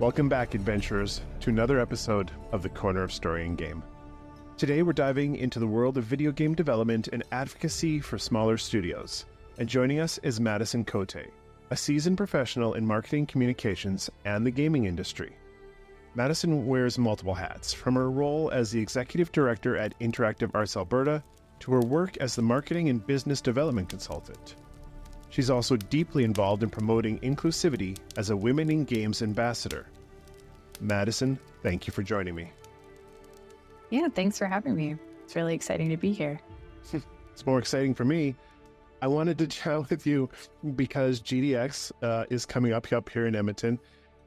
Welcome back, adventurers, to another episode of the Corner of Story and Game. Today we're diving into the world of video game development and advocacy for smaller studios. And joining us is Madison Côté, a seasoned professional in marketing communications and the gaming industry. Madison wears multiple hats, from her role as the executive director at Interactive Arts Alberta to her work as the marketing and business development consultant. She's also deeply involved in promoting inclusivity as a Women in Games ambassador. Madison, thank you for joining me. Yeah, thanks for having me. It's really exciting to be here. It's more exciting for me. I wanted to chat with you because GDX is coming up here in Edmonton,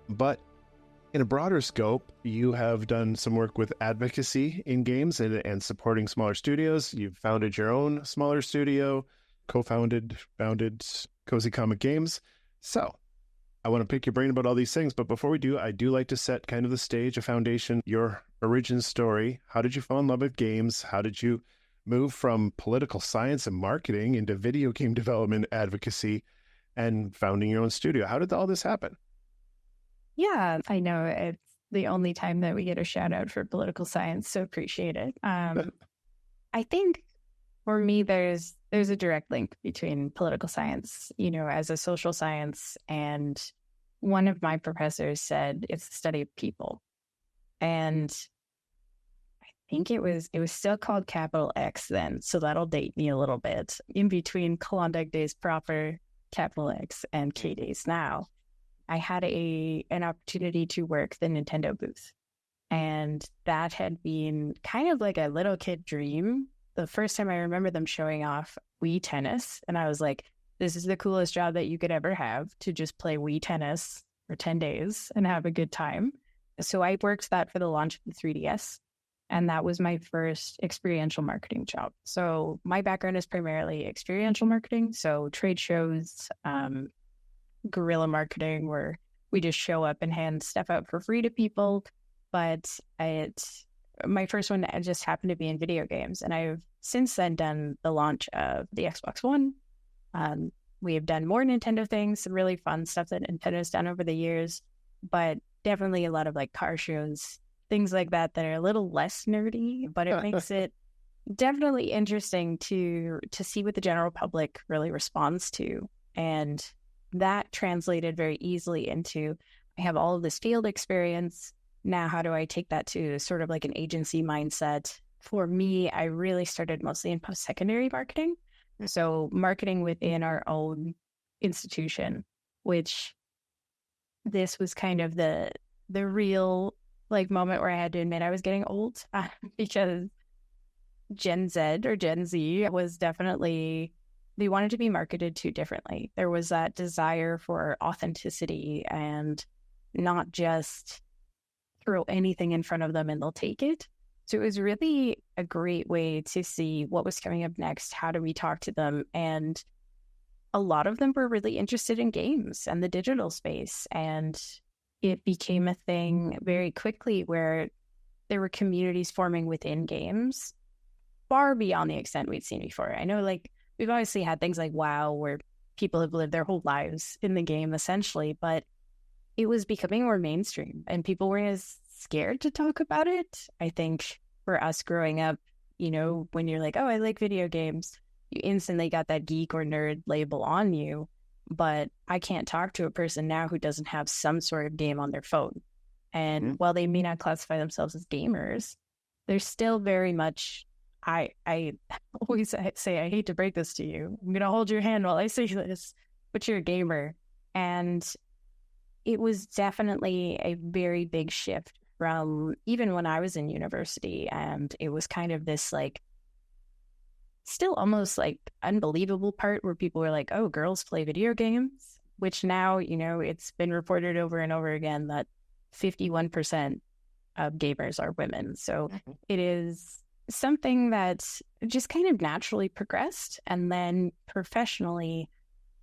but in a broader scope, you have done some work with advocacy in games and supporting smaller studios. You've founded your own smaller studio, founded Cozy Comic Games. So I want to pick your brain about all these things. But before we do, I do like to set kind of the stage, a foundation, your origin story. How did you fall in love with games? How did you move from political science and marketing into video game development advocacy and founding your own studio? How did all this happen? Yeah, I know it's the only time that we get a shout out for political science, so appreciate it. I think for me, there's a direct link between political science, as a social science. And one of my professors said it's the study of people. And I think it was still called capital X then. So that'll date me a little bit. In between Klondike days proper, capital X, and K days now, I had an opportunity to work the Nintendo booth. And that had been kind of like a little kid dream. The first time I remember them showing off Wii Tennis, and I was like, this is the coolest job that you could ever have, to just play Wii Tennis for 10 days and have a good time. So I worked that for the launch of the 3DS, and that was my first experiential marketing job. So my background is primarily experiential marketing, so trade shows, guerrilla marketing, where we just show up and hand stuff out for free to people. But my first one just happened to be in video games. And I've since then done the launch of the Xbox One. We have done more Nintendo things, some really fun stuff that Nintendo's done over the years, but definitely a lot of like car shows, things like that are a little less nerdy, but it makes it definitely interesting to see what the general public really responds to. And that translated very easily into, I have all of this field experience. Now, how do I take that to sort of like an agency mindset? For me, I really started mostly in post-secondary marketing. So marketing within our own institution, which this was kind of the real like moment where I had to admit I was getting old because Gen Z or Gen Z was definitely, they wanted to be marketed to differently. There was that desire for authenticity and not just throw anything in front of them and they'll take it. So it was really a great way to see what was coming up next. How do we talk to them? And a lot of them were really interested in games and the digital space. And it became a thing very quickly where there were communities forming within games far beyond the extent we'd seen before. I know like we've obviously had things like WoW where people have lived their whole lives in the game essentially, but it was becoming more mainstream and people weren't as scared to talk about it. I think for us growing up, when you're like, oh, I like video games, you instantly got that geek or nerd label on you. But I can't talk to a person now who doesn't have some sort of game on their phone. And while they may not classify themselves as gamers, they're still very much, I always say, I hate to break this to you. I'm going to hold your hand while I say this, but you're a gamer. And it was definitely a very big shift from even when I was in university. And it was kind of this like, still almost like unbelievable part where people were like, oh, girls play video games, which now, it's been reported over and over again that 51% of gamers are women. So it is something that just kind of naturally progressed. And then professionally,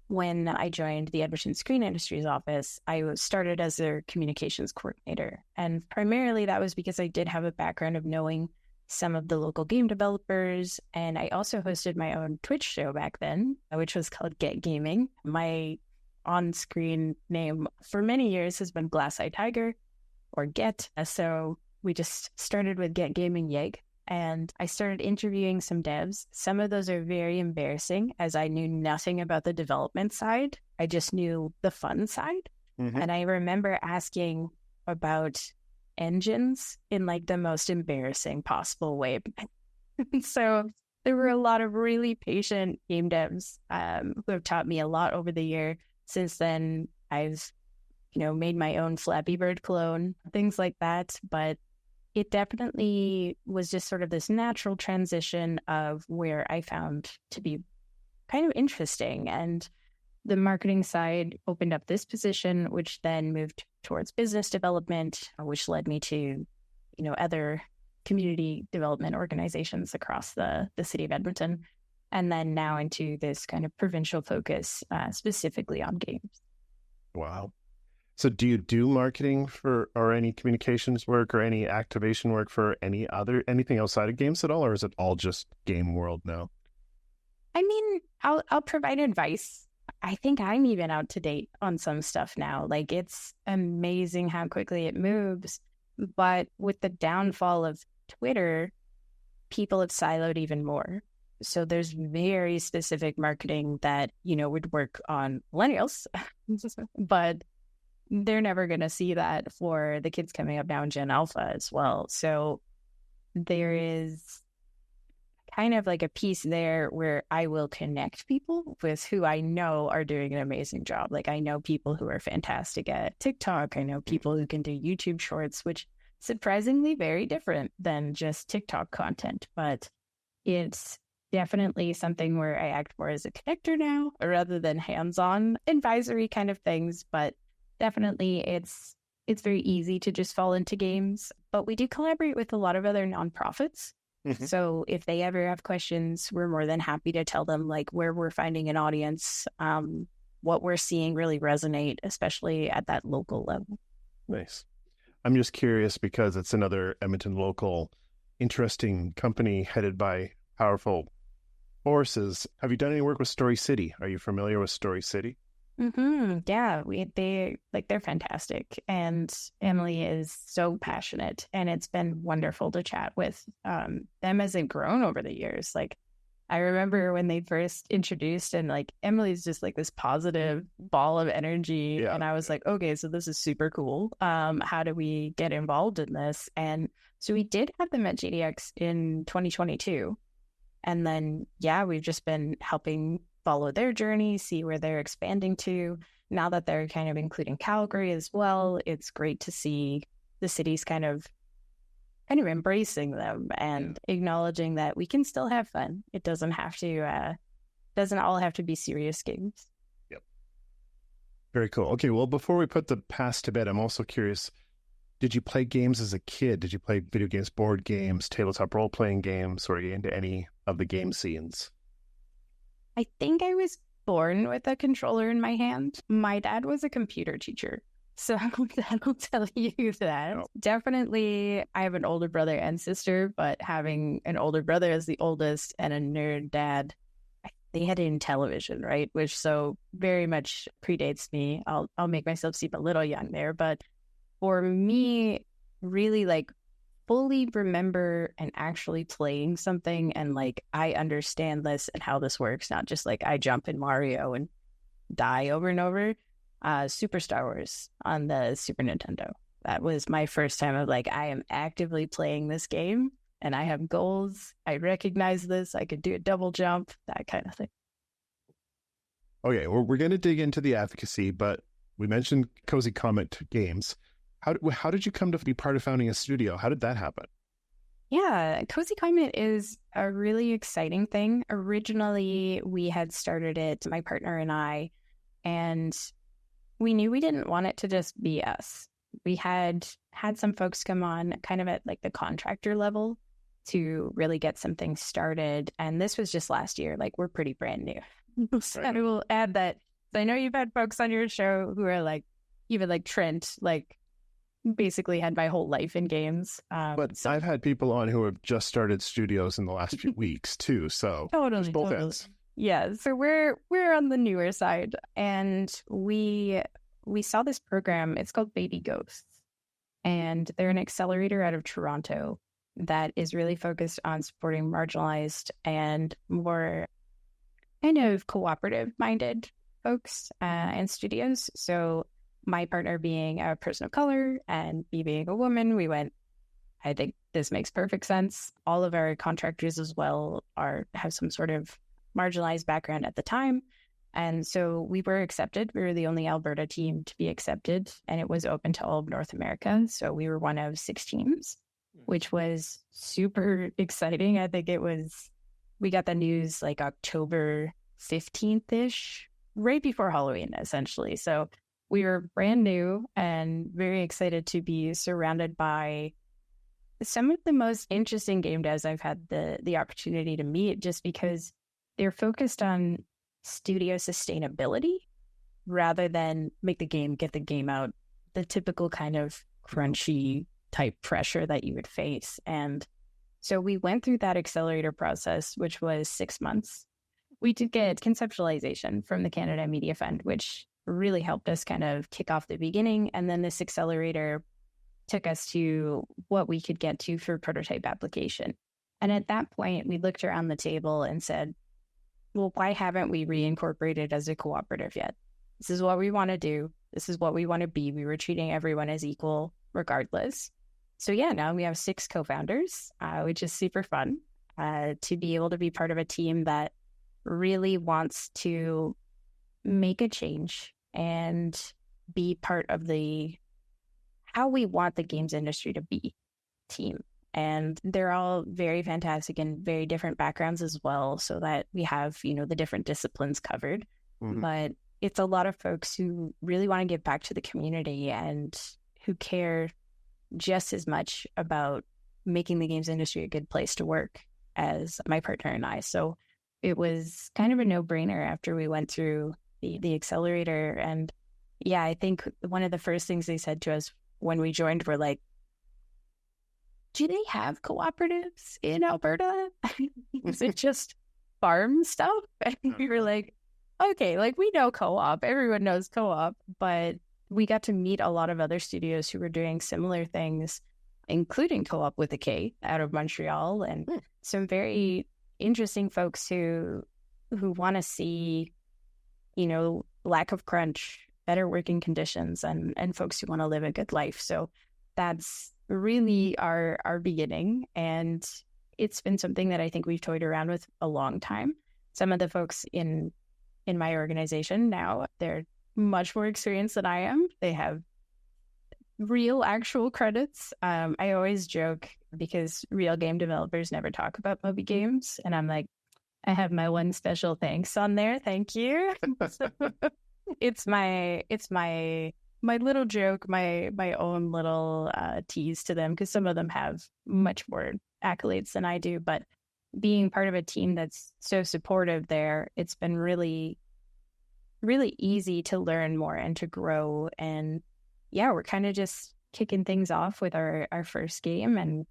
when I joined the Edmonton Screen Industries office, I started as their communications coordinator. And primarily that was because I did have a background of knowing some of the local game developers. And I also hosted my own Twitch show back then, which was called Get Gaming. My on-screen name for many years has been Glass Eye Tiger or Get. So we just started with Get Gaming Yeg, and I started interviewing some devs. Some of those are very embarrassing, as I knew nothing about the development side. I just knew the fun side. And I remember asking about engines in like the most embarrassing possible way. So there were a lot of really patient game devs who have taught me a lot over the year. Since then, I've, made my own Flappy Bird clone, things like that. But it definitely was just sort of this natural transition of where I found to be kind of interesting. And the marketing side opened up this position, which then moved towards business development, which led me to, other community development organizations across the city of Edmonton, and then now into this kind of provincial focus, specifically on games. Wow. So do you do marketing or any communications work or any activation work for anything outside of games at all, or is it all just game world now? I mean, I'll provide advice. I think I'm even out to date on some stuff now. Like, it's amazing how quickly it moves. But with the downfall of Twitter, people have siloed even more. So there's very specific marketing that, would work on millennials, but they're never going to see that for the kids coming up now in Gen Alpha as well. So there is kind of like a piece there where I will connect people with who I know are doing an amazing job. Like, I know people who are fantastic at TikTok. I know people who can do YouTube shorts, which surprisingly very different than just TikTok content. But it's definitely something where I act more as a connector now rather than hands-on advisory kind of things. But definitely it's very easy to just fall into games. But we do collaborate with a lot of other nonprofits. So if they ever have questions, we're more than happy to tell them like where we're finding an audience, what we're seeing really resonate, especially at that local level. Nice. I'm just curious because it's another Edmonton local, interesting company headed by powerful forces. Have you done any work with Story City? Are you familiar with Story City? Yeah, they're fantastic, and Emily is so passionate, and it's been wonderful to chat with them as they've grown over the years. Like, I remember when they first introduced, and like Emily's just like this positive ball of energy, and I was like, okay, so this is super cool. How do we get involved in this? And so we did have them at GDX in 2022, and then we've just been helping follow their journey, see where they're expanding to. Now that they're kind of including Calgary as well, it's great to see the cities kind of embracing them and acknowledging that we can still have fun. It doesn't all have to be serious games. Yep. Very cool. Okay, well, before we put the past to bed, I'm also curious, did you play games as a kid? Did you play video games, board games, tabletop role-playing games, or are you into any of the game scenes? I think I was born with a controller in my hand. My dad was a computer teacher, so that'll tell you that. Oh. Definitely, I have an older brother and sister, but having an older brother as the oldest and a nerd dad, they had it in television, right? Which so very much predates me. I'll make myself seem a little young there, but for me, really like fully remember and actually playing something and like I understand this and how this works, not just like I jump in Mario and die over and over. Super Star Wars on the Super Nintendo. That was my first time of like, I am actively playing this game and I have goals. I recognize this. I could do a double jump, that kind of thing. Okay, we're going to dig into the advocacy, but we mentioned Cozy Comet Games. How did you come to be part of founding a studio? How did that happen? Yeah, Cozy Comet is a really exciting thing. Originally, we had started it, my partner and I, and we knew we didn't want it to just be us. We had some folks come on kind of at like the contractor level to really get some things started. And this was just last year. Like, we're pretty brand new. So I will add that. So I know you've had folks on your show who are like, even like Trent, like basically had my whole life in games. But so I've had people on who have just started studios in the last few weeks too. So totally. both ends. Yeah, so we're on the newer side, and we saw this program. It's called Baby Ghosts, and they're an accelerator out of Toronto that is really focused on supporting marginalized and more kind of cooperative-minded folks and studios. So my partner being a person of color and me being a woman, we went, I think this makes perfect sense. All of our contractors as well have some sort of marginalized background at the time. And so we were accepted. We were the only Alberta team to be accepted, and it was open to all of North America. So we were one of 6 teams, which was super exciting. I think we got the news like October 15th-ish, right before Halloween, essentially. So we were brand new and very excited to be surrounded by some of the most interesting game devs I've had the opportunity to meet, just because they're focused on studio sustainability rather than make the game, get the game out, the typical kind of crunchy type pressure that you would face. And so we went through that accelerator process, which was 6 months. We did get conceptualization from the Canada Media Fund, which really helped us kind of kick off the beginning. And then this accelerator took us to what we could get to for prototype application. And at that point, we looked around the table and said, well, why haven't we reincorporated as a cooperative yet? This is what we want to do. This is what we want to be. We were treating everyone as equal regardless. So yeah, now we have 6 co-founders, which is super fun to be able to be part of a team that really wants to make a change and be part of how we want the games industry to be team. And they're all very fantastic and very different backgrounds as well, so that we have, the different disciplines covered. Mm-hmm. But it's a lot of folks who really want to give back to the community and who care just as much about making the games industry a good place to work as my partner and I. So it was kind of a no-brainer after we went through the accelerator. And yeah, I think one of the first things they said to us when we joined were like, do they have cooperatives in Alberta? Is it just farm stuff? And we were like, okay, like we know co-op. Everyone knows co-op. But we got to meet a lot of other studios who were doing similar things, including Co-op with a K out of Montreal, and some very interesting folks who want to see, lack of crunch, better working conditions, and folks who want to live a good life. So that's really our beginning. And it's been something that I think we've toyed around with a long time. Some of the folks in my organization now, they're much more experienced than I am. They have real actual credits. I always joke because real game developers never talk about Moby games. And I'm like, I have my one special thanks on there. Thank you. So, it's my little joke, my own little tease to them, because some of them have much more accolades than I do. But being part of a team that's so supportive there, it's been really, really easy to learn more and to grow. And yeah, we're kind of just kicking things off with our first game, and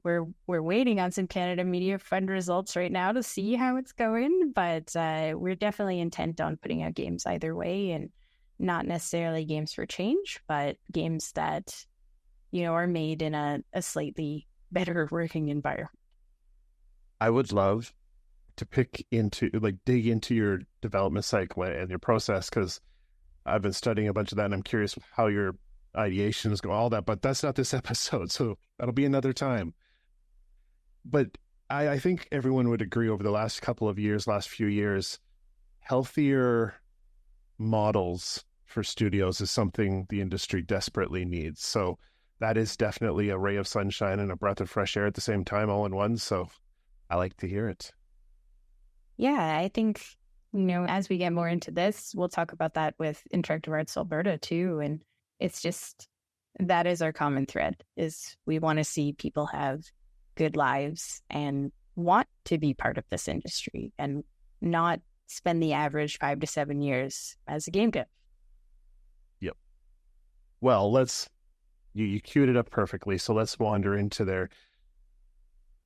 we're waiting on some Canada Media Fund results right now to see how it's going. But we're definitely intent on putting out games either way, and not necessarily games for change, but games that, are made in a slightly better working environment. I would love to dig into your development cycle and your process, because I've been studying a bunch of that, and I'm curious how your ideations go, all that, but that's not this episode, so that'll be another time. But I think everyone would agree over the last few years, healthier models for studios is something the industry desperately needs. So that is definitely a ray of sunshine and a breath of fresh air at the same time, all in one. So I like to hear it. Yeah, I think, as we get more into this, we'll talk about that with Interactive Arts Alberta too. And it's just, that is our common thread, is we want to see people have good lives and want to be part of this industry and not spend the average 5 to 7 years as a game dev. Yep. Well, you queued it up perfectly. So let's wander into their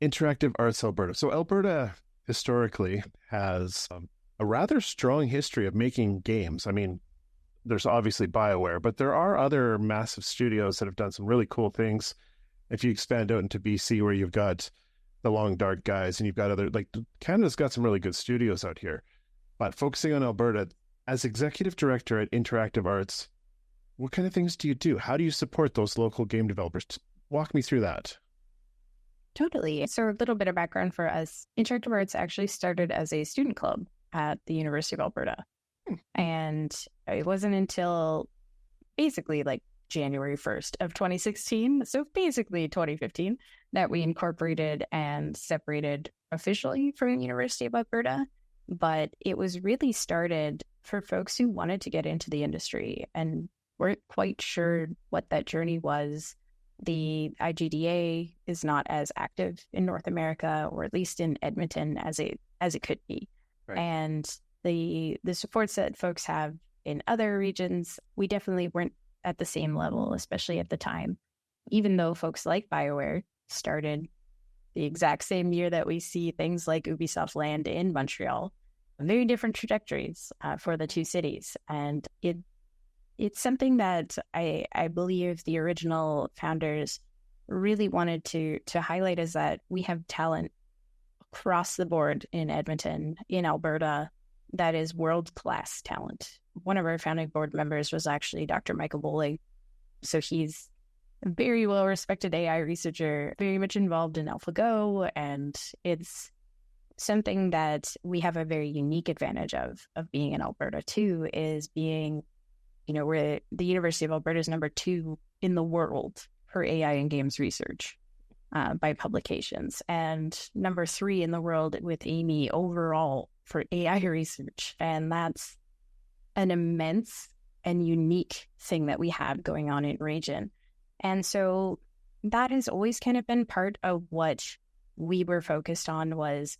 Interactive Arts Alberta. So Alberta historically has a rather strong history of making games. I mean, there's obviously BioWare, but there are other massive studios that have done some really cool things. If you expand out into BC, where you've got the Long Dark guys and you've got other, like Canada's got some really good studios out here. But focusing on Alberta, as executive director at Interactive Arts, what kind of things do you do? How do you support those local game developers? Walk me through that. Totally. So a little bit of background for us. Interactive Arts actually started as a student club at the University of Alberta. And it wasn't until basically like January 1st of 2016, so basically 2015, that we incorporated and separated officially from the University of Alberta. But it was really started for folks who wanted to get into the industry and weren't quite sure what that journey was. The IGDA is not as active in North America, or at least in Edmonton, as it could be. Right. And the supports that folks have in other regions, we definitely weren't at the same level, especially at the time. Even though folks like BioWare started the exact same year that we see things like Ubisoft land in Montreal, very different trajectories for the two cities. And it's something that I believe the original founders really wanted to highlight, is that we have talent across the board in Edmonton, in Alberta, that is world-class talent. One of our founding board members was actually Dr. Michael Bowling. So he's a very well-respected AI researcher, very much involved in AlphaGo, and it's something that we have a very unique advantage of being in Alberta too, is being, we're the University of Alberta is number 2 in the world for AI and games research by publications, and number 3 in the world with Amy overall for AI research. And that's an immense and unique thing that we have going on in region. And so that has always kind of been part of what we were focused on, was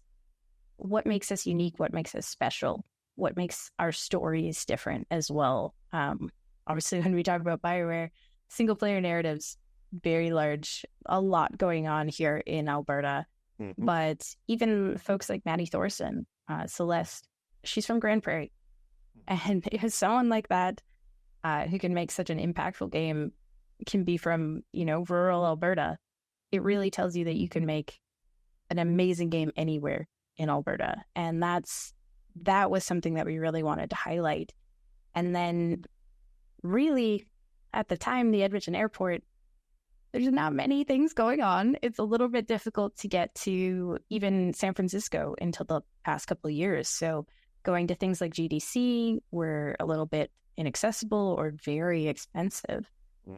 what makes us unique, what makes us special, what makes our stories different as well. Obviously, when we talk about BioWare, single player narratives, very large, a lot going on here in Alberta. Mm-hmm. But even folks like Maddie Thorson, Celeste, she's from Grand Prairie. And if someone like that who can make such an impactful game can be from, rural Alberta, it really tells you that you can make an amazing game anywhere in Alberta. And that was something that we really wanted to highlight. And then really, at the time, the Edmonton airport, there's not many things going on. It's a little bit difficult to get to even San Francisco until the past couple of years. So going to things like GDC were a little bit inaccessible or very expensive.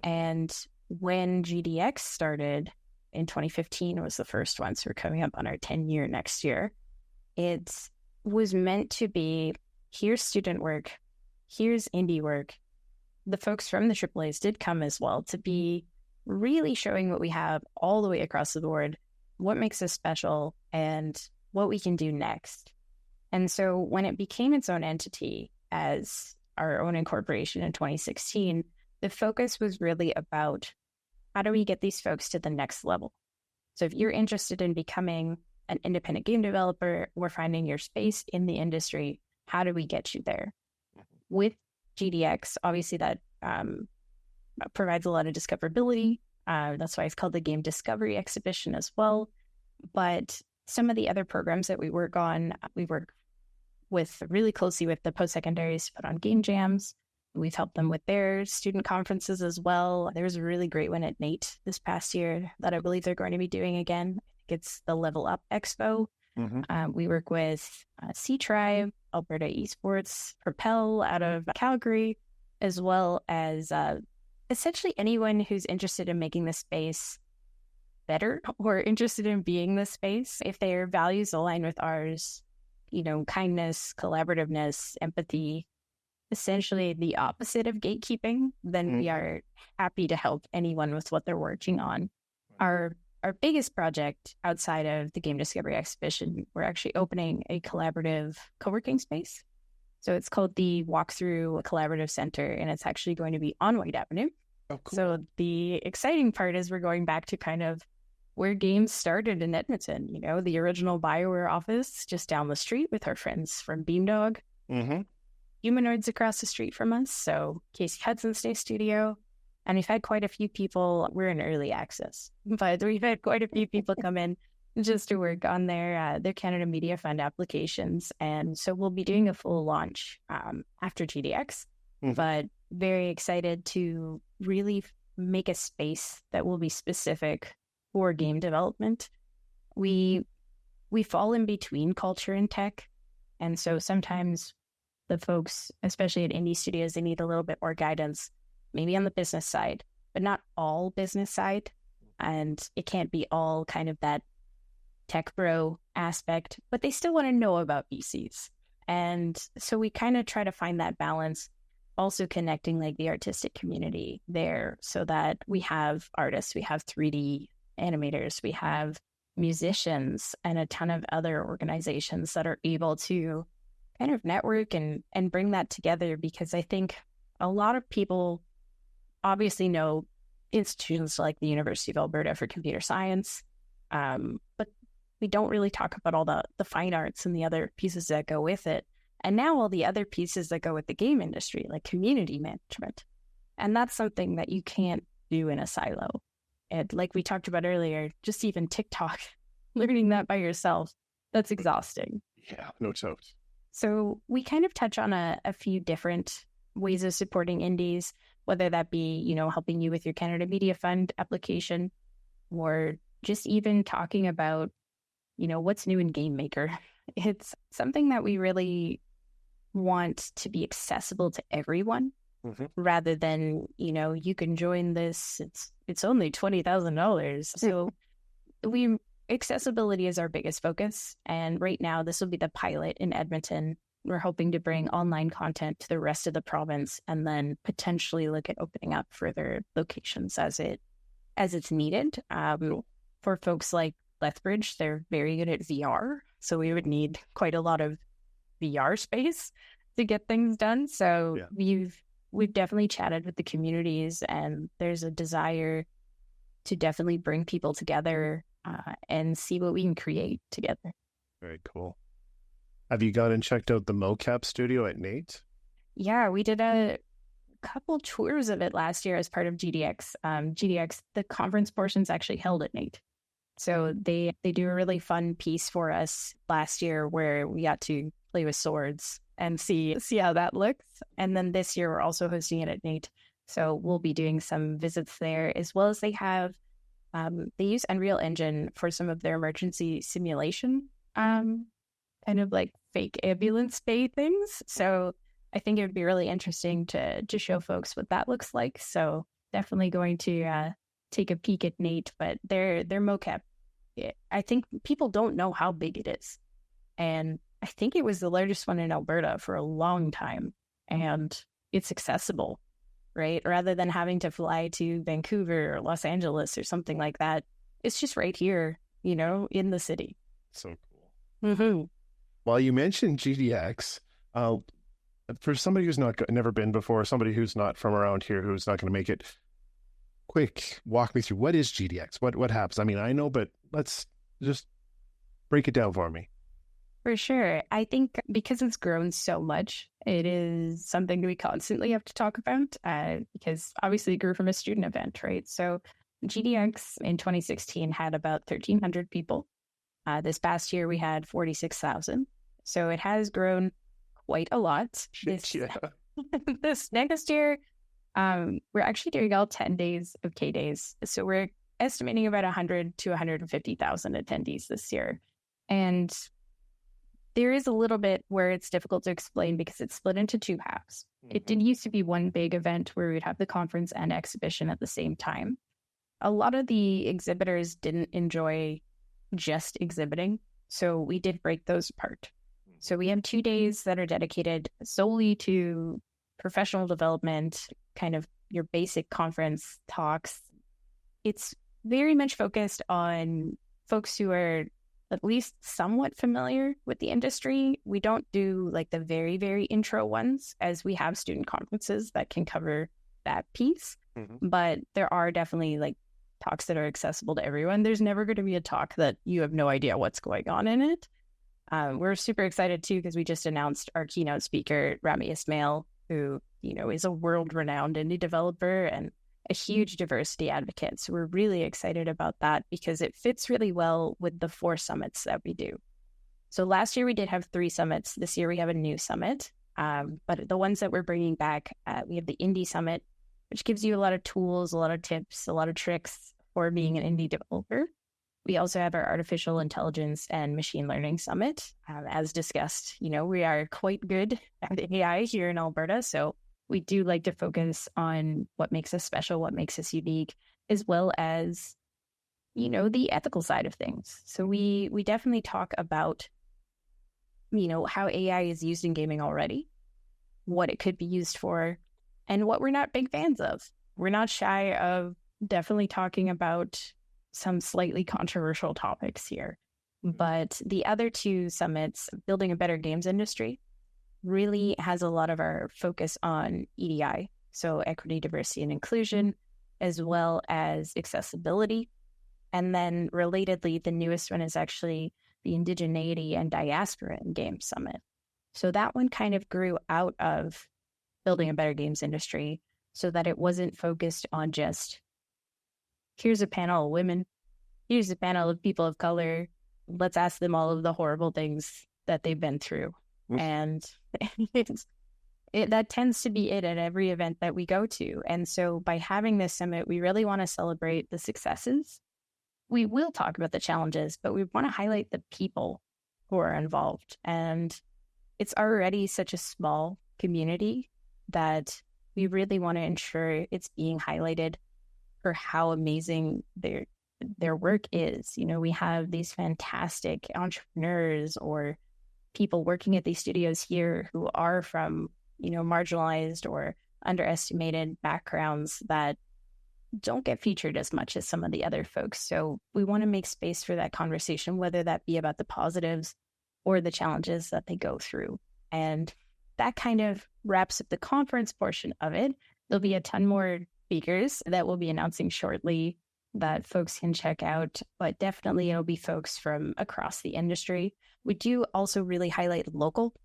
And when GDX started in 2015, was the first one, so we're coming up on our 10-year next year, it was meant to be, here's student work, here's indie work. The folks from the AAAs did come as well, to be really showing what we have all the way across the board, what makes us special, and what we can do next. And so when it became its own entity as our own incorporation in 2016, the focus was really about, how do we get these folks to the next level? So if you're interested in becoming an independent game developer or finding your space in the industry, how do we get you there? With GDX, obviously that provides a lot of discoverability. That's why it's called the Game Discovery Exhibition as well. But some of the other programs that we work on, we work with really closely with the post-secondaries to put on game jams. We've helped them with their student conferences as well. There was a really great one at NATE this past year that I believe they're going to be doing again. I think it's the Level Up Expo. Mm-hmm. We work with C-Tribe, Alberta Esports, Propel out of Calgary, as well as essentially anyone who's interested in making the space better or interested in being the space. If their values align with ours, kindness, collaborativeness, empathy, essentially the opposite of gatekeeping, then we are happy to help anyone with what they're working on. Our biggest project outside of the Game Discovery Exhibition, we're actually opening a collaborative co-working space. So it's called the Walkthrough Collaborative Center, and it's actually going to be on White Avenue. Oh, cool. So the exciting part is we're going back to kind of where games started in Edmonton. You know, the original BioWare office just down the street with our friends from Beamdog. Mm-hmm. Humanoids across the street from us, so Casey Hudson's Day Studio. And we've had quite a few people, we're in early access, but we've had quite a few people come in just to work on their Canada Media Fund applications. And so we'll be doing a full launch after GDX, but very excited to really make a space that will be specific for game development. We fall in between culture and tech. And so sometimes the folks, especially at indie studios, they need a little bit more guidance, maybe on the business side, but not all business side. And it can't be all kind of that tech bro aspect, but they still want to know about VCs. And so we kind of try to find that balance, also connecting like the artistic community there so that we have artists, we have 3D animators, we have musicians, and a ton of other organizations that are able to kind of network and bring that together, because I think a lot of people obviously know institutions like the University of Alberta for computer science, but we don't really talk about all the fine arts and the other pieces that go with it. And now all the other pieces that go with the game industry, like community management. And that's something that you can't do in a silo. And like we talked about earlier, just even TikTok, learning that by yourself, that's exhausting. Yeah, no doubt. So we kind of touch on a few different ways of supporting indies, whether that be, you know, helping you with your Canada Media Fund application, or just even talking about, you know, what's new in Game Maker. It's something that we really want to be accessible to everyone, rather than, you know, you can join this, it's only $20,000. So accessibility is our biggest focus. And right now, this will be the pilot in Edmonton. We're hoping to bring online content to the rest of the province, and then potentially look at opening up further locations as it's needed. For folks like Lethbridge, they're very good at VR. So we would need quite a lot of VR space to get things done. So we've definitely chatted with the communities, and there's a desire to definitely bring people together and see what we can create together. Very cool. Have you gone and checked out the mocap studio at Nate? Yeah, we did a couple tours of it last year as part of GDX. GDX, the conference portion's actually held at Nate. So they do a really fun piece for us last year where we got to play with swords and see how that looks. And then this year we're also hosting it at Nate. So we'll be doing some visits there, as well as they have, they use Unreal Engine for some of their emergency simulation, kind of like fake ambulance bay things. So I think it would be really interesting to show folks what that looks like. So definitely going to take a peek at Nate, but their mocap, I think people don't know how big it is. And I think it was the largest one in Alberta for a long time. And it's accessible, right? Rather than having to fly to Vancouver or Los Angeles or something like that. It's just right here, you know, in the city. So cool. Well, you mentioned GDX. For somebody who's never been before, somebody who's not from around here, who's not going to make it, quick, walk me through, what is GDX? What happens? I mean, I know, but let's just break it down for me. For sure. I think because it's grown so much, it is something we constantly have to talk about, because obviously it grew from a student event, right? So GDX in 2016 had about 1,300 people. This past year, we had 46,000. So it has grown quite a lot. This next year, we're actually doing all 10 days of K-Days. So we're estimating about 100 to 150,000 attendees this year. And there is a little bit where it's difficult to explain because it's split into two halves. It did used to be one big event where we'd have the conference and exhibition at the same time. A lot of the exhibitors didn't enjoy just exhibiting, so we did break those apart. So we have 2 days that are dedicated solely to professional development, kind of your basic conference talks. It's very much focused on folks who are at least somewhat familiar with the industry. We don't do like the very, very intro ones, as we have student conferences that can cover that piece. But there are definitely like talks that are accessible to everyone. There's never going to be a talk that you have no idea what's going on in it. We're super excited too, because we just announced our keynote speaker, Rami Ismail, who, is a world-renowned indie developer and a huge diversity advocate. So we're really excited about that because it fits really well with the 4 summits that we do. So last year we did have 3 summits. This year we have a new summit. But the ones that we're bringing back, we have the Indie Summit, which gives you a lot of tools, a lot of tips, a lot of tricks for being an indie developer. We also have our Artificial Intelligence and Machine Learning Summit. As discussed, we are quite good at AI here in Alberta. So we do like to focus on what makes us special, what makes us unique, as well as, the ethical side of things. So we definitely talk about, how AI is used in gaming already, what it could be used for, and what we're not big fans of. We're not shy of definitely talking about some slightly controversial topics here. But the other 2 summits, Building a Better Games Industry, really has a lot of our focus on EDI, so equity, diversity, and inclusion, as well as accessibility. And then relatedly, the newest one is actually the Indigeneity and Diaspora in Games Summit. So that one kind of grew out of Building a Better Games Industry so that it wasn't focused on just, here's a panel of women, here's a panel of people of color, let's ask them all of the horrible things that they've been through. And that tends to be it at every event that we go to. And so by having this summit, we really want to celebrate the successes. We will talk about the challenges, but we want to highlight the people who are involved. And it's already such a small community that we really want to ensure it's being highlighted for how amazing their work is. We have these fantastic entrepreneurs or people working at these studios here who are from, marginalized or underestimated backgrounds that don't get featured as much as some of the other folks. So we want to make space for that conversation, whether that be about the positives or the challenges that they go through. And that kind of wraps up the conference portion of it. There'll be a ton more speakers that we'll be announcing shortly that folks can check out, but definitely it'll be folks from across the industry. We do also really highlight local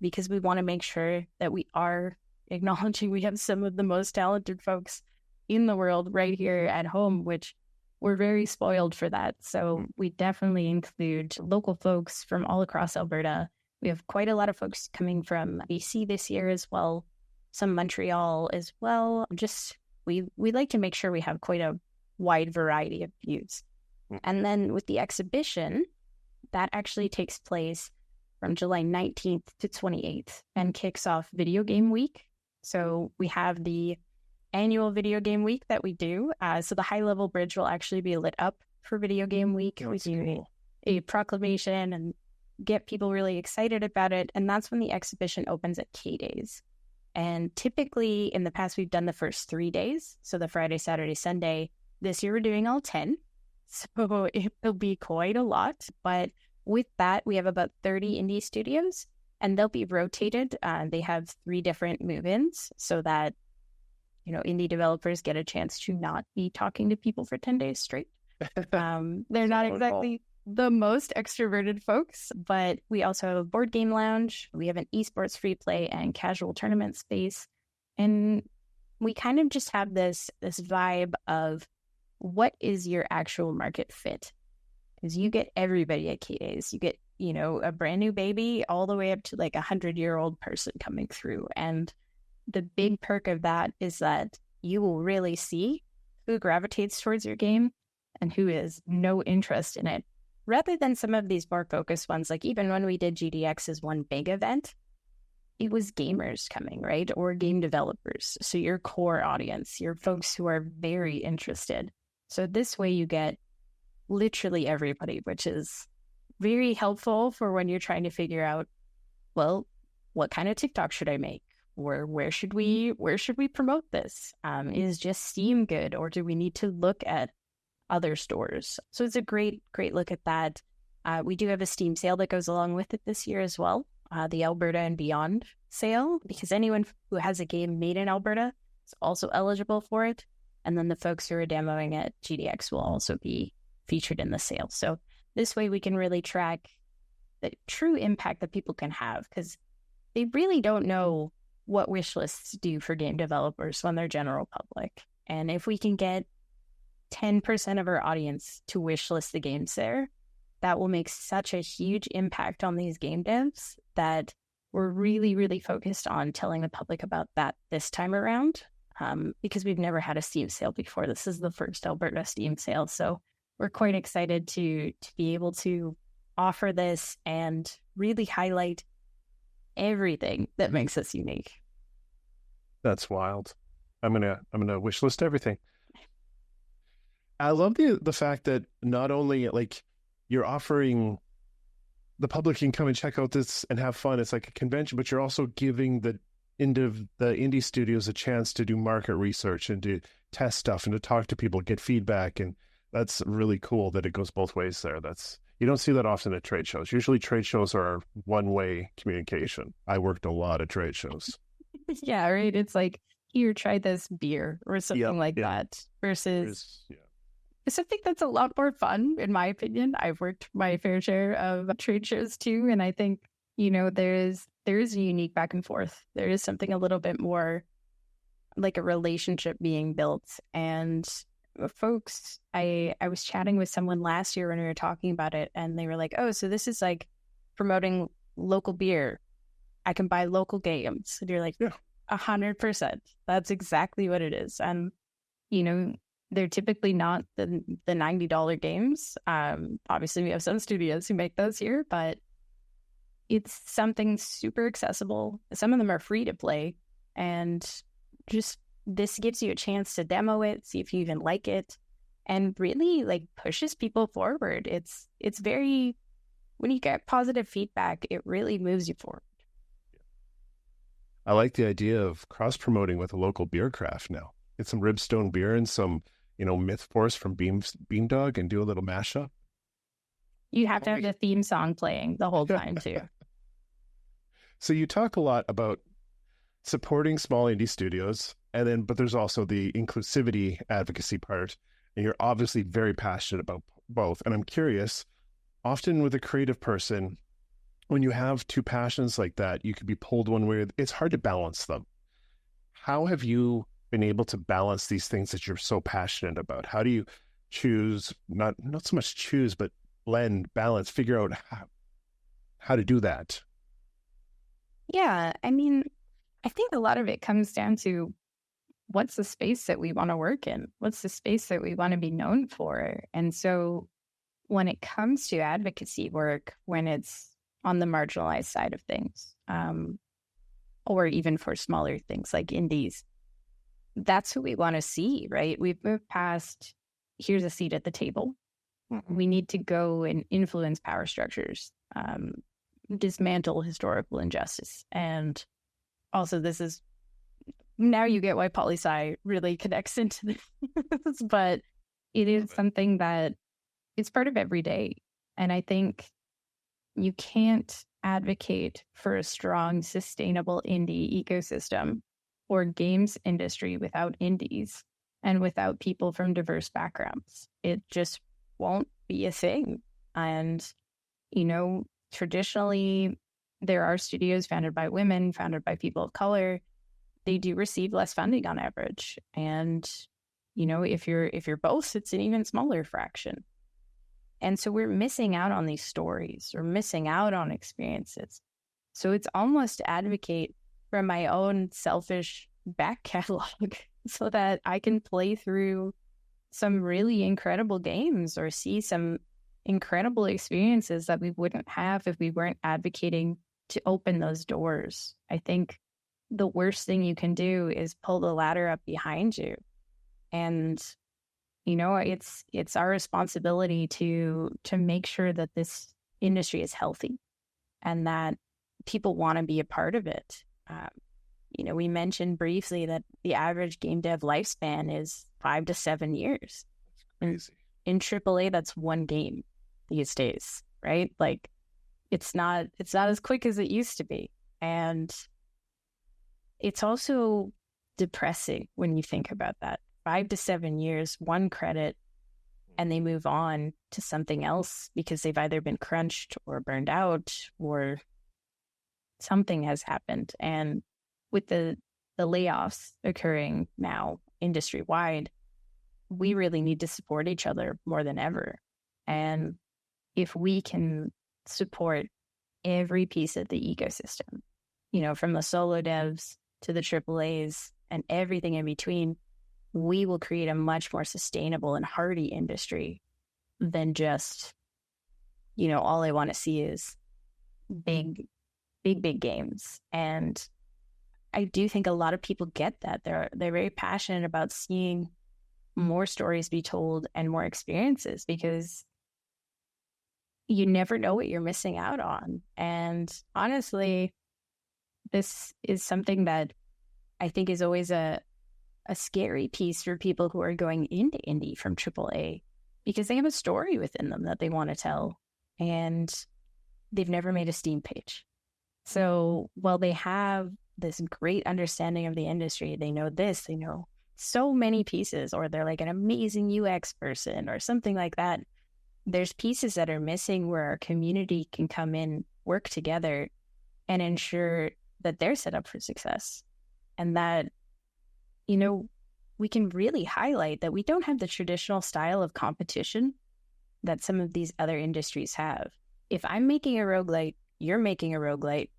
because we want to make sure that we are acknowledging we have some of the most talented folks in the world right here at home, which we're very spoiled for that. So we definitely include local folks from all across Alberta. We have quite a lot of folks coming from BC this year as well, some Montreal as well. Just we like to make sure we have quite a wide variety of views. And then with the exhibition, that actually takes place from July 19th to 28th and kicks off Video Game Week. So we have the annual Video Game Week that we do. So the high-level bridge will actually be lit up for Video Game Week. We do a proclamation and get people really excited about it. And that's when the exhibition opens at K-Days. And typically in the past, we've done the first 3 days. So the Friday, Saturday, Sunday. This year we're doing all 10. So it'll be quite a lot. But with that, we have about 30 indie studios and they'll be rotated. They have 3 different move-ins so that, indie developers get a chance to not be talking to people for 10 days straight. They're not exactly the most extroverted folks, but we also have a board game lounge. We have an esports free play and casual tournament space. And we kind of just have this vibe of what is your actual market fit? Because you get everybody at K-Days. You get, a brand new baby all the way up to like 100-year-old person coming through. And the big perk of that is that you will really see who gravitates towards your game and who has no interest in it. Rather than some of these more focused ones, like even when we did GDX as one big event, it was gamers coming, right? Or game developers. So your core audience, your folks who are very interested. So this way you get literally everybody, which is very helpful for when you're trying to figure out, well, what kind of TikTok should I make? Or where should we promote this? Is just Steam good? Or do we need to look at other stores? So it's a great look at that. We do have a Steam sale that goes along with it this year as well. The Alberta and Beyond sale, because anyone who has a game made in Alberta is also eligible for it. And then the folks who are demoing at GDX will also be featured in the sale. So this way we can really track the true impact that people can have, because they really don't know what wish lists do for game developers when they're general public. And if we can get 10% of our audience to wish list the games there, that will make such a huge impact on these game devs that we're really, really focused on telling the public about that this time around, because we've never had a Steam sale before. This is the first Alberta Steam sale. So we're quite excited to be able to offer this and really highlight everything that makes us unique. That's wild. I'm gonna wish list everything. I love the fact that not only like you're offering the public can come and check out this and have fun. It's like a convention, but you're also giving the indie studios a chance to do market research and to test stuff and to talk to people, get feedback. And that's really cool that it goes both ways there. You don't see that often at trade shows. Usually trade shows are one-way communication. I worked a lot of trade shows. Yeah, right. It's like, here, try this beer or something like that versus something that's a lot more fun, in my opinion. I've worked my fair share of trade shows too. And I think, there is a unique back and forth. There is something a little bit more like a relationship being built. And folks, I was chatting with someone last year when we were talking about it, and they were like, oh, so this is like promoting local beer. I can buy local games. And you're like, 100%. That's exactly what it is. And, they're typically not the $90 games. Obviously, we have some studios who make those here, but it's something super accessible. Some of them are free to play. And just this gives you a chance to demo it, see if you even like it, and really like pushes people forward. It's very, when you get positive feedback, it really moves you forward. I like the idea of cross-promoting with a local beer craft now. Get some Ribstone beer and some, Myth Force from Beamdog and do a little mashup. You have to have the theme song playing the whole time too. So you talk a lot about supporting small indie studios, but there's also the inclusivity advocacy part, and you're obviously very passionate about both. And I'm curious, often with a creative person, when you have two passions like that, you could be pulled one way. It's hard to balance them. How have you been able to balance these things that you're so passionate about? How do you choose, not so much choose, but blend, balance, figure out how to do that? Yeah, I mean, I think a lot of it comes down to what's the space that we want to work in? What's the space that we want to be known for? And so when it comes to advocacy work, when it's on the marginalized side of things, or even for smaller things like indies, that's who we want to see, right? We've moved past, here's a seat at the table. We need to go and influence power structures, dismantle historical injustice. And also now you get why poli-sci really connects into this, but it is something that it's part of every day. And I think you can't advocate for a strong, sustainable indie ecosystem or games industry without indies and without people from diverse backgrounds. It just won't be a thing. And, traditionally, there are studios founded by women, founded by people of color. They do receive less funding on average. And, if you're both, it's an even smaller fraction. And so we're missing out on these stories. We're missing out on experiences. So it's almost to advocate for my own selfish back catalog so that I can play through some really incredible games or see some incredible experiences that we wouldn't have if we weren't advocating to open those doors. I think the worst thing you can do is pull the ladder up behind you. And it's our responsibility to make sure that this industry is healthy and that people want to be a part of it. We mentioned briefly that the average game dev lifespan is 5 to 7 years. That's crazy. In AAA, that's one game these days, right? Like, it's not as quick as it used to be. And it's also depressing when you think about that. 5 to 7 years, one credit, and they move on to something else because they've either been crunched or burned out or something has happened. And with the layoffs occurring now industry-wide, we really need to support each other more than ever. And if we can support every piece of the ecosystem, from the solo devs to the AAAs and everything in between, we will create a much more sustainable and hardy industry than just, all I want to see is big games. And I do think a lot of people get that. They're very passionate about seeing more stories be told and more experiences, because you never know what you're missing out on. And honestly, this is something that I think is always a scary piece for people who are going into indie from AAA, because they have a story within them that they want to tell, and they've never made a Steam page. So while they have this great understanding of the industry, they know so many pieces, or they're like an amazing UX person or something like that. There's pieces that are missing where our community can come in, work together, and ensure that they're set up for success. And that, we can really highlight that we don't have the traditional style of competition that some of these other industries have. If I'm making a roguelite, you're making a roguelite,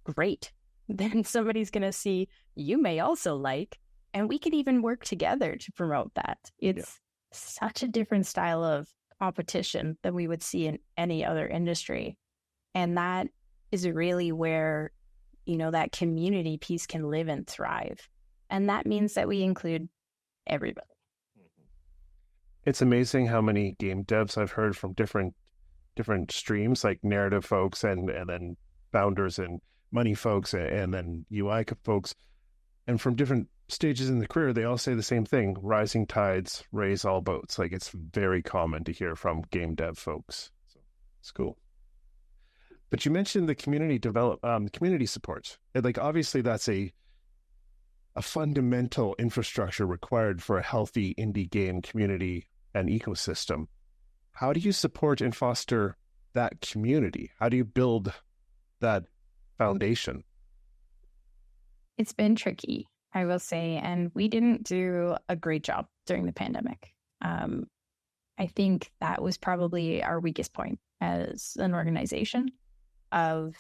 great. Then somebody's going to see you may also like, and we could even work together to promote that. It's such a different style of competition than we would see in any other industry. And that is really where, that community piece can live and thrive. And that means that we include everybody. It's amazing how many game devs I've heard from different streams, like narrative folks and then founders and money folks and then UI folks. And from different stages in the career, they all say the same thing: rising tides raise all boats. Like, it's very common to hear from game dev folks. So it's cool. But you mentioned the community support. Like, obviously that's a fundamental infrastructure required for a healthy indie game community and ecosystem. How do you support and foster that community? How do you build that foundation? It's been tricky, I will say, and we didn't do a great job during the pandemic. I think that was probably our weakest point as an organization, of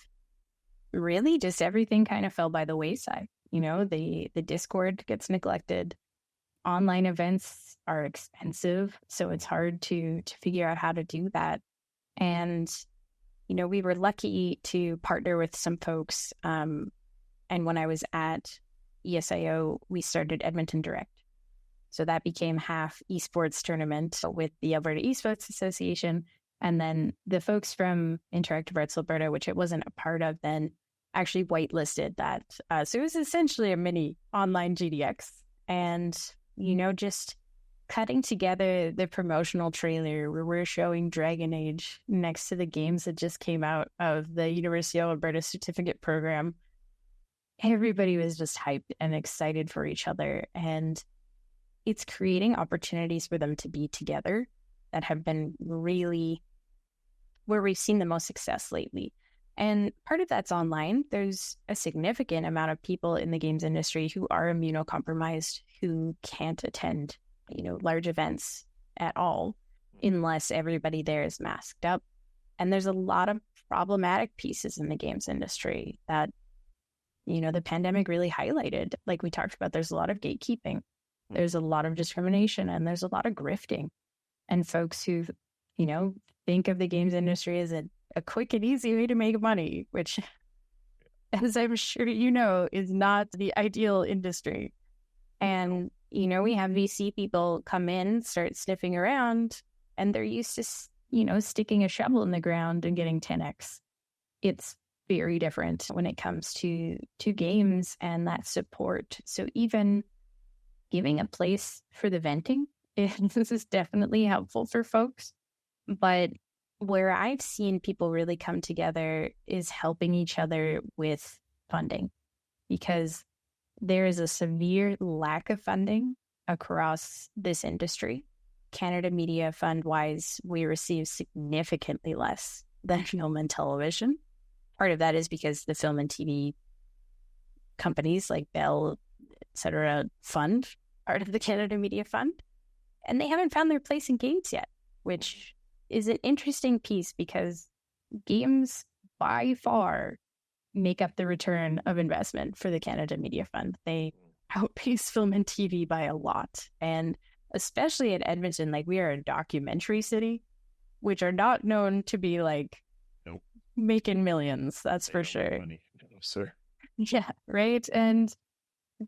really just everything kind of fell by the wayside. The Discord gets neglected. Online events are expensive, so it's hard to figure out how to do that. And, we were lucky to partner with some folks. And when I was at ESIO, we started Edmonton Direct. So that became half esports tournament with the Alberta Esports Association. And then the folks from Interactive Arts Alberta, which it wasn't a part of then, actually whitelisted that. So it was essentially a mini online GDX. And, just cutting together the promotional trailer where we're showing Dragon Age next to the games that just came out of the University of Alberta certificate program. Everybody was just hyped and excited for each other. And it's creating opportunities for them to be together that have been really where we've seen the most success lately. And part of that's online. There's a significant amount of people in the games industry who are immunocompromised, who can't attend, large events at all unless everybody there is masked up. And there's a lot of problematic pieces in the games industry that, the pandemic really highlighted. Like we talked about, there's a lot of gatekeeping, there's a lot of discrimination, and there's a lot of grifting. And folks who, think of the games industry as a quick and easy way to make money, which, as I'm sure is not the ideal industry. And, we have VC people come in, start sniffing around, and they're used to, sticking a shovel in the ground and getting 10x. It's very different when it comes to games and that support. So even giving a place for the venting is definitely helpful for folks. But where I've seen people really come together is helping each other with funding, because there is a severe lack of funding across this industry. Canada Media Fund-wise, we receive significantly less than film and television. Part of that is because the film and TV companies like Bell, et cetera, fund part of the Canada Media Fund. And they haven't found their place in games yet, which is an interesting piece because games by far make up the return of investment for the Canada Media Fund. They outpace film and TV by a lot. And especially in Edmonton, like we are a documentary city, which are not known to be like Nope. making millions. That's They for don't make sure. money. No, sir. Yeah, right. And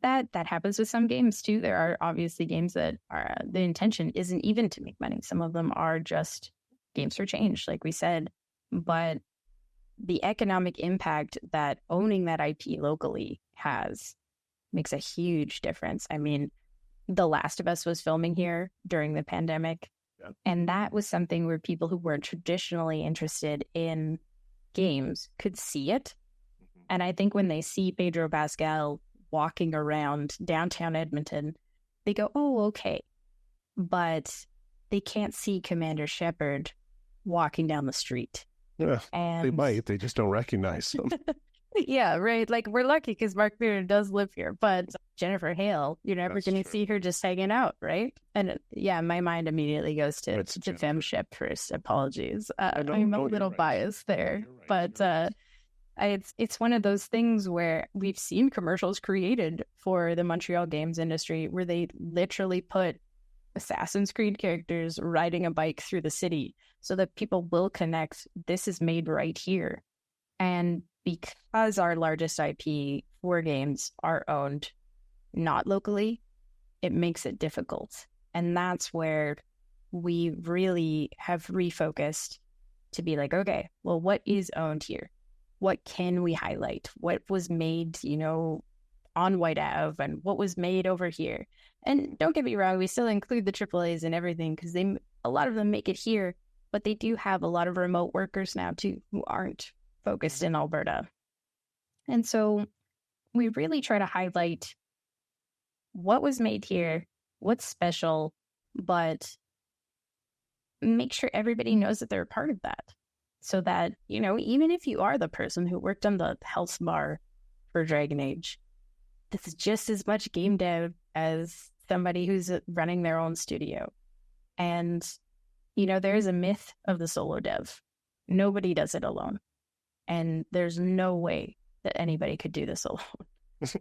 that happens with some games too. There are obviously games that are the intention isn't even to make money. Some of them are just games for change, like we said. But the economic impact that owning that IP locally has makes a huge difference. I mean, The Last of Us was filming here during the pandemic. Yeah. And that was something where people who weren't traditionally interested in games could see it. And I think when they see Pedro Pascal walking around downtown Edmonton, they go, oh, okay. But they can't see Commander Shepard walking down the street. Yeah, And they might. They just don't recognize them. yeah, right. Like we're lucky because Mark Maron does live here, but Jennifer Hale, you're never That's going to true. see her just hanging out, right? And yeah, my mind immediately goes to It's Jennifer. Femship first. Apologies, No, I'm a no, you're little right. biased there, You're right, but you're right. it's one of those things where we've seen commercials created for the Montreal games industry where they literally put Assassin's Creed characters riding a bike through the city so that people will connect. This is made right here. And because our largest IP for games are owned not locally, it makes it difficult. And that's where we really have refocused to be like, okay, well, what is owned here? What can we highlight? What was made, on White Ave and what was made over here? And don't get me wrong, we still include the AAAs and everything because a lot of them make it here, but they do have a lot of remote workers now too who aren't focused in Alberta. And so we really try to highlight what was made here, what's special, but make sure everybody knows that they're a part of that. So that, even if you are the person who worked on the health bar for Dragon Age, this is just as much game dev as somebody who's running their own studio. And, there is a myth of the solo dev. Nobody does it alone. And there's no way that anybody could do this alone.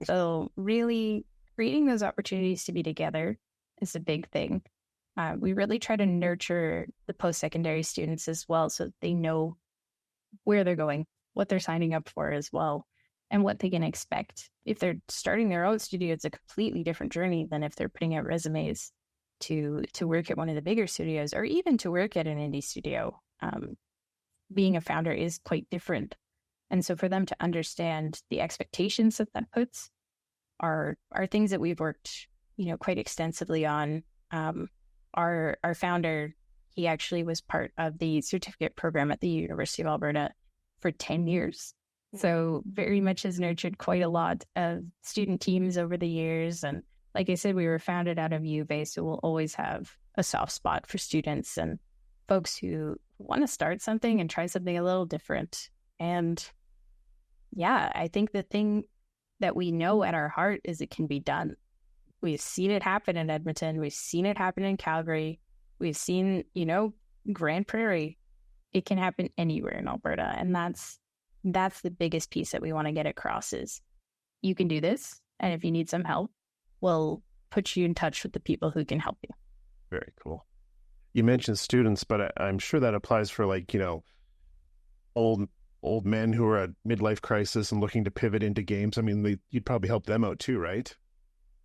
So really creating those opportunities to be together is a big thing. We really try to nurture the post-secondary students as well so that they know where they're going, what they're signing up for as well, and what they can expect. If they're starting their own studio, it's a completely different journey than if they're putting out resumes to work at one of the bigger studios or even to work at an indie studio. Being a founder is quite different. And so for them to understand the expectations that puts are things that we've worked, quite extensively on. Our founder, he actually was part of the certificate program at the University of Alberta for 10 years. So very much has nurtured quite a lot of student teams over the years. And like I said, we were founded out of U of A, so we'll always have a soft spot for students and folks who want to start something and try something a little different. And yeah, I think the thing that we know at our heart is it can be done. We've seen it happen in Edmonton. We've seen it happen in Calgary. We've seen, Grand Prairie. It can happen anywhere in Alberta. And that's the biggest piece that we want to get across is you can do this. And if you need some help, we'll put you in touch with the people who can help you. Very cool. You mentioned students, but I'm sure that applies for old men who are at midlife crisis and looking to pivot into games. I mean, you'd probably help them out too, right?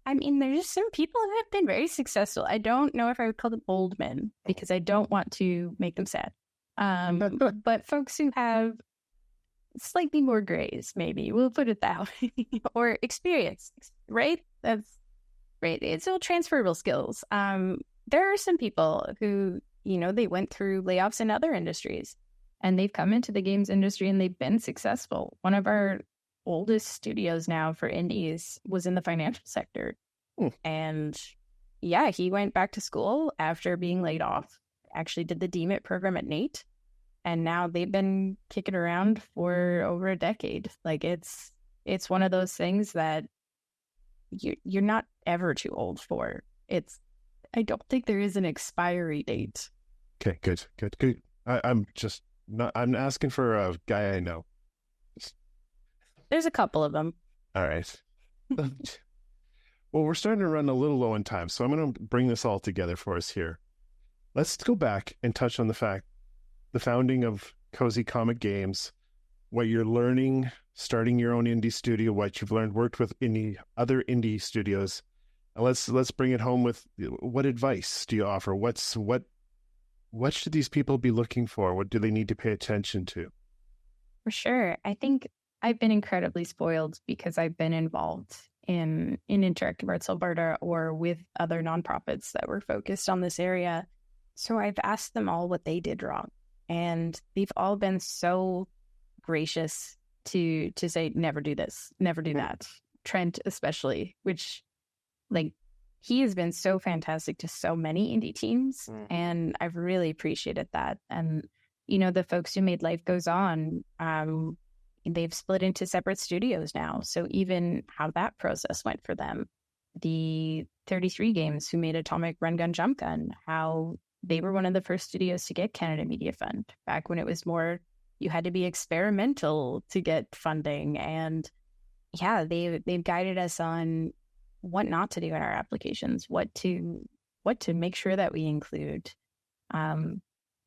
I mean, there's just some people who have been very successful. I don't know if I would call them old men because I don't want to make them sad. But folks who have slightly more grays, maybe we'll put it that way, or experience, right? That's right. It's all transferable skills. There are some people who, they went through layoffs in other industries and they've come into the games industry and they've been successful. One of our oldest studios now for indies was in the financial sector. And, yeah, he went back to school after being laid off, actually did the DMIT program at NATE. And now they've been kicking around for over a decade. Like it's one of those things that you're not ever too old for. I don't think there is an expiry date. Okay, good. I'm just not. I'm asking for a guy I know. There's a couple of them. All right. Well, we're starting to run a little low on time, so I'm going to bring this all together for us here. Let's go back and touch on the founding of Cozy Comic Games, what you're learning, starting your own indie studio, what you've learned, worked with other indie studios. And let's bring it home with what advice do you offer? What should these people be looking for? What do they need to pay attention to? For sure. I think I've been incredibly spoiled because I've been involved in Interactive Arts Alberta or with other nonprofits that were focused on this area. So I've asked them all what they did wrong. And they've all been so gracious to say, never do this, never do that. Trent especially, which like he has been so fantastic to so many indie teams. And I've really appreciated that. And, you know, the folks who made Life Goes On, they've split into separate studios now. So even how that process went for them, the 33 Games who made Atomic Run Gun Jump Gun, how they were one of the first studios to get Canada Media Fund back when it was more, you had to be experimental to get funding. And yeah, they've guided us on what not to do in our applications, what to make sure that we include,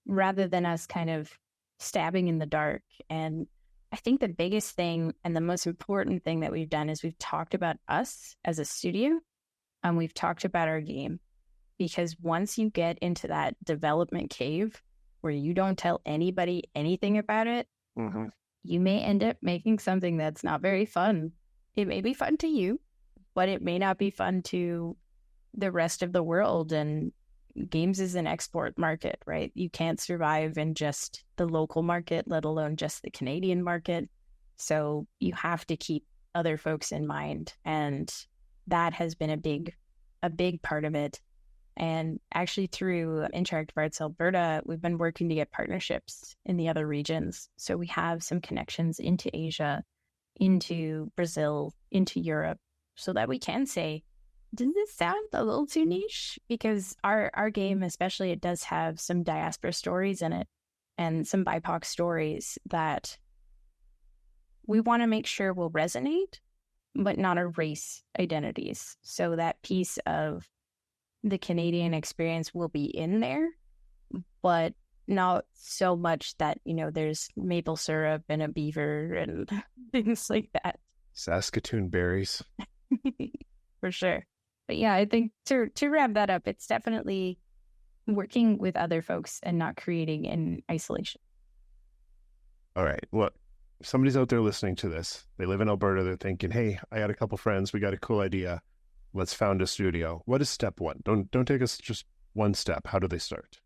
rather than us kind of stabbing in the dark. And I think the biggest thing and the most important thing that we've done is we've talked about us as a studio and we've talked about our game. Because once you get into that development cave where you don't tell anybody anything about it, you may end up making something that's not very fun. It may be fun to you, but it may not be fun to the rest of the world. And games is an export market, right? You can't survive in just the local market, let alone just the Canadian market. So you have to keep other folks in mind. And that has been a big part of it. And actually through Interactive Arts Alberta, we've been working to get partnerships in the other regions. So we have some connections into Asia, into Brazil, into Europe, so that we can say, does this sound a little too niche? Because our game, especially, it does have some diaspora stories in it and some BIPOC stories that we want to make sure will resonate, but not erase identities. So that piece of the Canadian experience will be in there, but not so much that, you know, there's maple syrup and a beaver and things like that. Saskatoon berries. For sure. But yeah, I think to wrap that up, it's definitely working with other folks and not creating in isolation. All right. Well, if somebody's out there listening to this, they live in Alberta, they're thinking, hey, I got a couple friends, we got a cool idea. Let's found a studio. What is step one? Don't take us just one step. How do they start?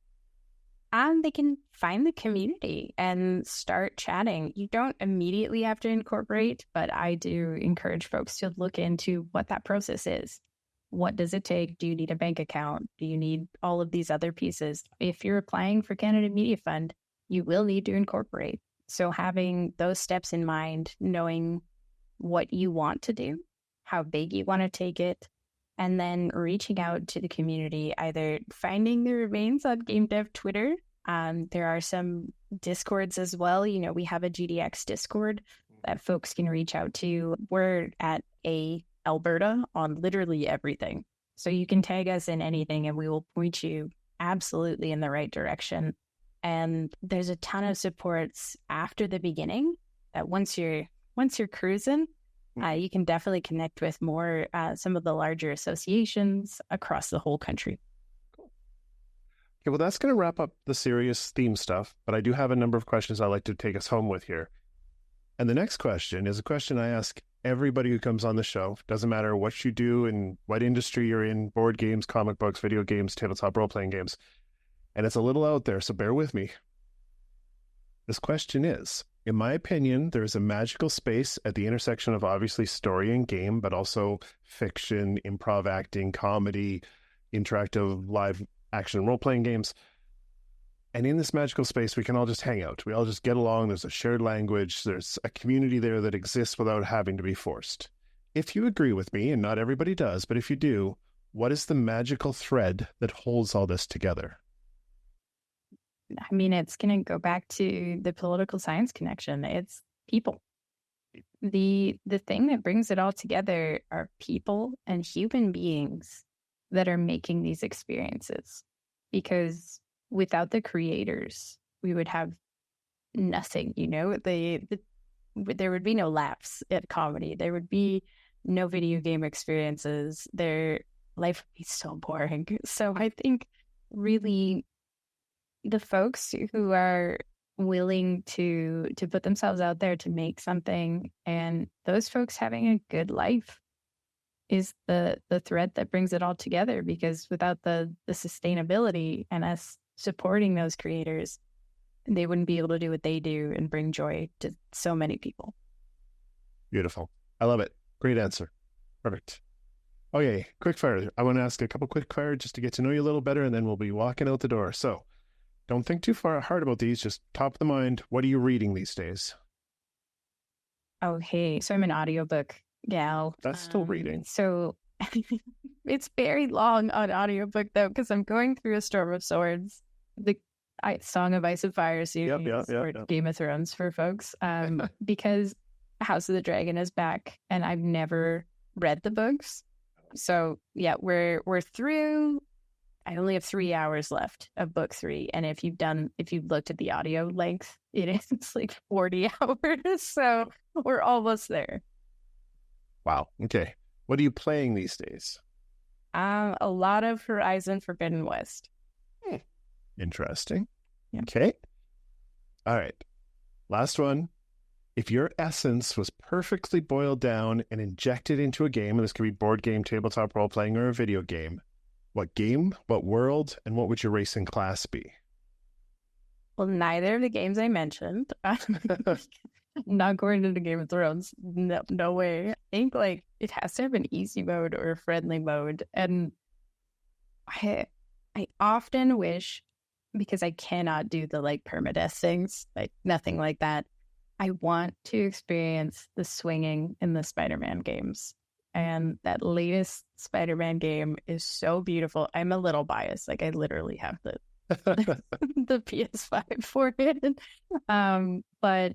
They can find the community and start chatting. You don't immediately have to incorporate, but I do encourage folks to look into what that process is. What does it take? Do you need a bank account? Do you need all of these other pieces? If you're applying for Canada Media Fund, you will need to incorporate. So having those steps in mind, knowing what you want to do, how big you want to take it, and then reaching out to the community, either finding the remains on Game Dev Twitter. There are some Discords as well. You know, we have a GDX Discord that folks can reach out to. We're at Alberta on literally everything. So you can tag us in anything and we will point you absolutely in the right direction. And there's a ton of supports after the beginning that once you're cruising, you can definitely connect with more some of the larger associations across the whole country. Cool. Okay, well, that's going to wrap up the serious theme stuff, but I do have a number of questions I'd like to take us home with here. And the next question is a question I ask everybody who comes on the show. Doesn't matter what you do and what industry you're in, board games, comic books, video games, tabletop role-playing games. And it's a little out there, so bear with me. This question is, in my opinion, there's a magical space at the intersection of obviously story and game, but also fiction, improv acting, comedy, interactive live action role-playing games. And in this magical space, we can all just hang out. We all just get along. There's a shared language. There's a community there that exists without having to be forced. If you agree with me, and not everybody does, but if you do, what is the magical thread that holds all this together? I mean, it's going to go back to the political science connection. It's people. The thing that brings it all together are people and human beings that are making these experiences. Because without the creators, we would have nothing, you know? There would be no laughs at comedy. There would be no video game experiences. Life would be so boring. So I think really the folks who are willing to put themselves out there to make something, and those folks having a good life, is the thread that brings it all together. Because without the sustainability and us supporting those creators, they wouldn't be able to do what they do and bring joy to so many people. Beautiful. I love it. Great answer. Perfect. Okay, quick fire. I want to ask a couple quick fire just to get to know you a little better, and then we'll be walking out the door. So don't think too hard about these. Just top of the mind. What are you reading these days? Okay, so I'm an audiobook gal. That's still reading. So it's very long on audiobook, though, because I'm going through A Storm of Swords, the Song of Ice and Fire series, or Game of Thrones for folks, because House of the Dragon is back, and I've never read the books. So yeah, we're through. I only have 3 hours left of book 3, and if you've looked at the audio length, it's like 40 hours. So we're almost there. Wow. Okay. What are you playing these days? A lot of Horizon Forbidden West. Interesting. Yeah. Okay. All right. Last one. If your essence was perfectly boiled down and injected into a game, and this could be board game, tabletop role-playing, or a video game, what game, what world, and what would your race and class be? Well, neither of the games I mentioned. Not going into Game of Thrones. No way. I think like it has to have an easy mode or a friendly mode. And I often wish, because I cannot do the like permadeath things, like nothing like that, I want to experience the swinging in the Spider-Man games. And that latest Spider-Man game is so beautiful. I'm a little biased. Like I literally have the PS5 for it. But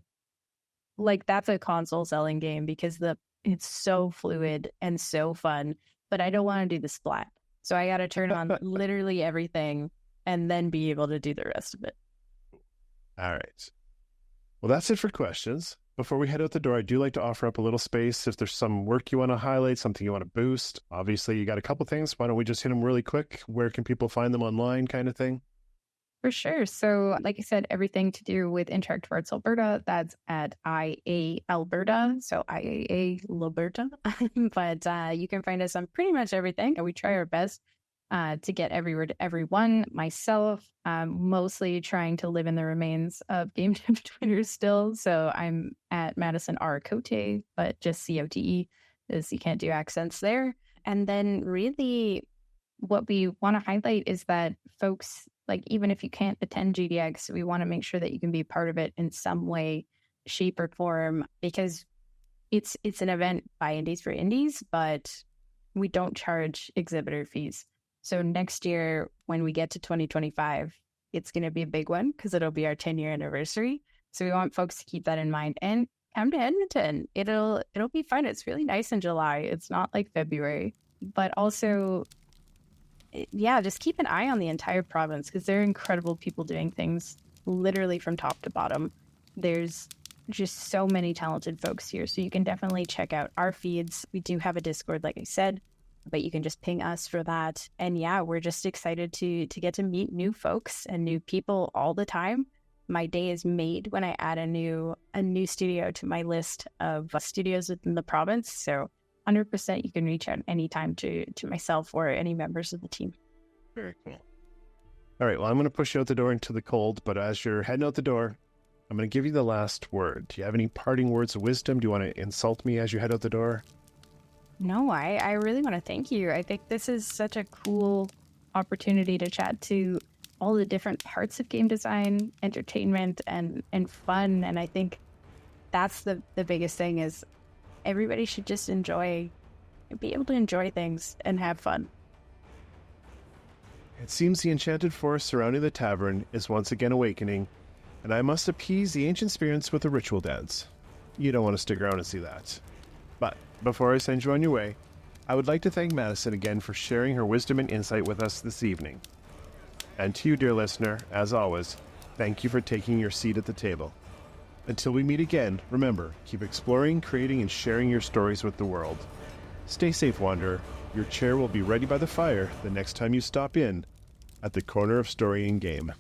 like that's a console selling game because it's so fluid and so fun. But I don't want to do the splat. So I got to turn on literally everything and then be able to do the rest of it. All right. Well, that's it for questions. Before we head out the door, I do like to offer up a little space. If there's some work you want to highlight, something you want to boost, obviously you got a couple things. Why don't we just hit them really quick? Where can people find them online kind of thing? For sure. So like I said, everything to do with Interactive Arts Alberta, that's at IA Alberta. So IAA Alberta. But you can find us on pretty much everything. And we try our best to get everywhere to everyone. Myself, mostly trying to live in the remains of Game Jam Twitter still. So I'm at Madison Côté, but just COTE, as you can't do accents there. And then really what we want to highlight is that folks, like even if you can't attend GDX, we want to make sure that you can be part of it in some way, shape, or form, because it's an event by indies for indies, but we don't charge exhibitor fees. So next year, when we get to 2025, it's going to be a big one because it'll be our 10-year anniversary. So we want folks to keep that in mind and come to Edmonton. It'll be fun. It's really nice in July. It's not like February, but also, yeah, just keep an eye on the entire province because there are incredible people doing things literally from top to bottom. There's just so many talented folks here. So you can definitely check out our feeds. We do have a Discord, like I said, but you can just ping us for that. And yeah, we're just excited to get to meet new folks and new people all the time. My day is made when I add a new studio to my list of studios within the province. So 100% you can reach out anytime to myself or any members of the team. Very cool. All right, well, I'm going to push you out the door into the cold, but as you're heading out the door, I'm going to give you the last word. Do you have any parting words of wisdom? Do you want to insult me as you head out the door? No, I really want to thank you. I think this is such a cool opportunity to chat to all the different parts of game design, entertainment, and fun. And I think that's the biggest thing is everybody should just be able to enjoy things and have fun. It seems the enchanted forest surrounding the tavern is once again awakening, and I must appease the ancient spirits with a ritual dance. You don't want to stick around and see that. But before I send you on your way, I would like to thank Madison again for sharing her wisdom and insight with us this evening. And to you, dear listener, as always, thank you for taking your seat at the table. Until we meet again, remember, keep exploring, creating, and sharing your stories with the world. Stay safe, Wanderer. Your chair will be ready by the fire the next time you stop in at the corner of Story and Game.